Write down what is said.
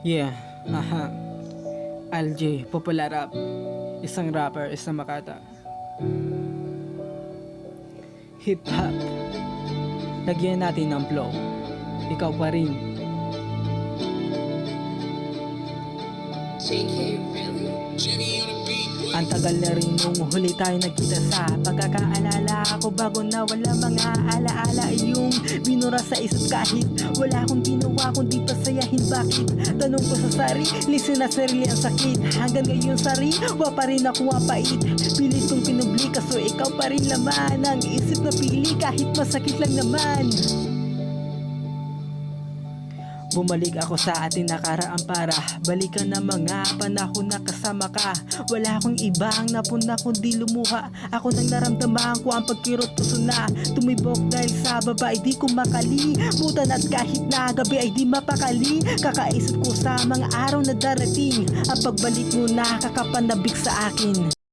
Yeah, aha. LJ, popular rap. Isang rapper, isang makata. Hip hop. Lagyan natin ng flow. Ikaw pa rin. Ang tagal na rin nung huli tayo nagkita sa pagkakaalala ako bago na wala mga alaala yung binura sa isip kahit wala akong ginawa kundi pasayahin. Bakit? Tanong ko sa sarili, sinasarili ang sakit. Hanggang ngayon sariwa pa rin ako mapait. Pilit kong pinubli kaso ikaw pa rin laman ang isip na pili kahit masakit lang naman. Bumalik ako sa ating nakaraan para balikan na mga panahon na kasama ka. Wala akong ibang napuna kundi lumuha. Ako nang naramdaman ko ang pagkirot puso na tumibok dahil sa baba ay di ko makalimutan. At kahit na gabi ay di mapakali, kakaisip ko sa mga araw na darating. Ang pagbalik mo nakakapanabik sa akin.